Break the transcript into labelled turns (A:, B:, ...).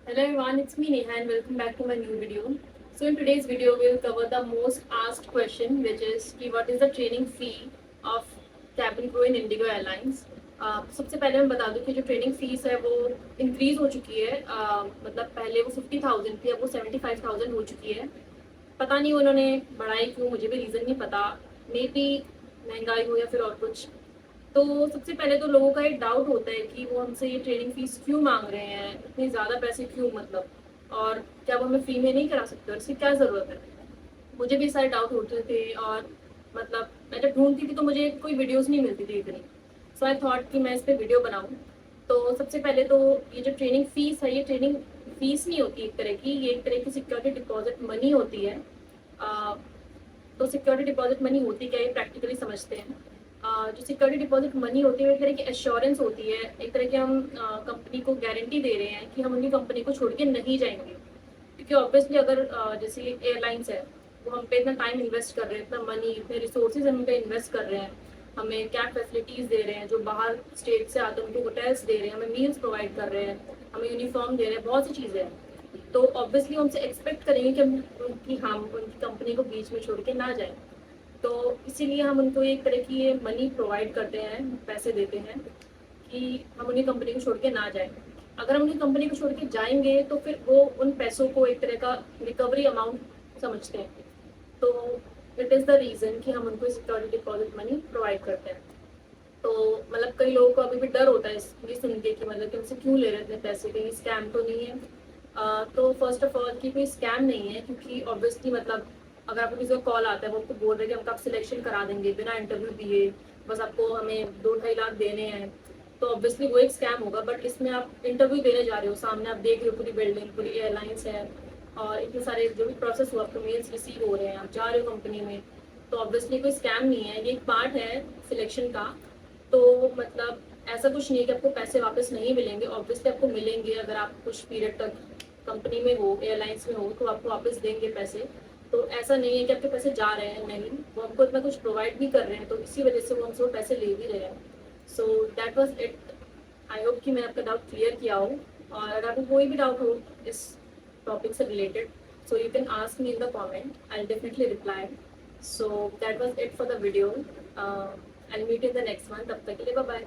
A: Hello everyone, it's me Neha and welcome back to my new video. So in today's video, we'll cover the most asked question, which is कि what is the training fee of cabin crew in Indigo Airlines. सबसे पहले मैं बता दूं कि जो training fees है वो इंक्रीज हो चुकी है. मतलब पहले वो 50,000 थी, अब वो 75,000 हो चुकी है. पता नहीं उन्होंने बढ़ाई क्यों, मुझे भी रीज़न नहीं पता. मे बी महंगाई हो या फिर और कुछ. तो सबसे पहले तो लोगों का एक डाउट होता है कि वो हमसे ये ट्रेनिंग फीस क्यों मांग रहे हैं, इतनी ज़्यादा पैसे क्यों, मतलब, और क्या वो हमें फ्री में नहीं करा सकते, और इसकी क्या ज़रूरत है. मुझे भी सारे डाउट होते थे, और मतलब मैं जब ढूंढती थी तो मुझे कोई वीडियोस नहीं मिलती थी इतनी. सो आई थॉट कि मैं इस पर वीडियो बनाऊँ. तो सबसे पहले तो ये जो ट्रेनिंग फीस है, ये ट्रेनिंग फीस नहीं होती एक तरह की, ये एक तरह की सिक्योरिटी डिपॉजिट मनी होती है. तो सिक्योरिटी डिपॉजिट मनी होती क्या, ये प्रैक्टिकली समझते हैं. जो सिक्योरिटी डिपॉजिट मनी होती है वो एक तरह की एश्योरेंस होती है, एक तरह की हम कंपनी को गारंटी दे रहे हैं कि हम उनकी कंपनी को छोड़ के नहीं जाएंगे. क्योंकि ऑब्वियसली अगर जैसे एयरलाइंस है, वो हम पे इतना टाइम इन्वेस्ट कर रहे हैं, इतना मनी, इतने रिसोर्सेज हम पे इन्वेस्ट कर रहे हैं, हमें कैब फैसिलिटीज़ दे रहे हैं, जो बाहर स्टेट से आते हैं उनको होटल्स दे रहे हैं, हमें मील्स प्रोवाइड कर रहे हैं, हमें यूनिफॉर्म दे रहे हैं, बहुत सी चीज़ें हैं. तो ऑब्वियसली हमसे एक्सपेक्ट करेंगे कि हम उनकी कंपनी को बीच में छोड़ के ना जाएं. तो इसीलिए हम उनको एक तरह की ये मनी प्रोवाइड करते हैं, पैसे देते हैं कि हम उनकी कंपनी को छोड़ के ना जाएं. अगर हम उनकी कंपनी को छोड़ के जाएंगे तो फिर वो उन पैसों को एक तरह का रिकवरी अमाउंट समझते हैं. तो इट इज़ द रीज़न कि हम उनको सिक्योरिटी डिपॉजिट मनी प्रोवाइड करते हैं. तो मतलब कई लोगों को अभी भी डर होता है ये सुन के कि मतलब कि हमसे क्यों ले रहे हैं इतने पैसे, कहीं स्कैम तो नहीं है. तो फर्स्ट ऑफ ऑल कि कोई स्कैम नहीं है, क्योंकि ऑब्वियसली मतलब अगर आपको किसी का कॉल आता है, वो आपको बोल रहे हैं कि हम आप सिलेक्शन करा देंगे बिना इंटरव्यू दिए, बस आपको हमें 2-2.5 लाख देने हैं, तो ऑब्वियसली वो एक स्कैम होगा. बट इसमें आप इंटरव्यू देने जा रहे हो, सामने आप देख रहे हो पूरी बिल्डिंग, पूरी एयरलाइंस है, और इतने सारे जो भी प्रोसेस हुआ, आपको मेल्स रिसीव हो रहे हैं, आप जा रहे हो कंपनी में, तो ऑब्वियसली कोई स्कैम नहीं है, ये एक पार्ट है सिलेक्शन का. तो मतलब ऐसा कुछ नहीं है कि आपको पैसे वापस नहीं मिलेंगे, ऑब्वियसली आपको मिलेंगे. अगर आप कुछ पीरियड तक कंपनी में हो, एयरलाइंस में हो, तो आपको वापस देंगे पैसे. तो ऐसा नहीं है कि आपके पैसे जा रहे हैं, नहीं, वो आपको इतना कुछ प्रोवाइड भी कर रहे हैं, तो इसी वजह से वो हमसे वो पैसे ले भी रहे हैं. So that was it. I hope कि मैंने आपका डाउट क्लियर किया हो. और अगर आपको कोई भी डाउट हो इस टॉपिक से related, so you can ask me in the comment, I will definitely reply. So that was it for the video. I'll meet you in the next one. तब तक के लिए बाय बाय.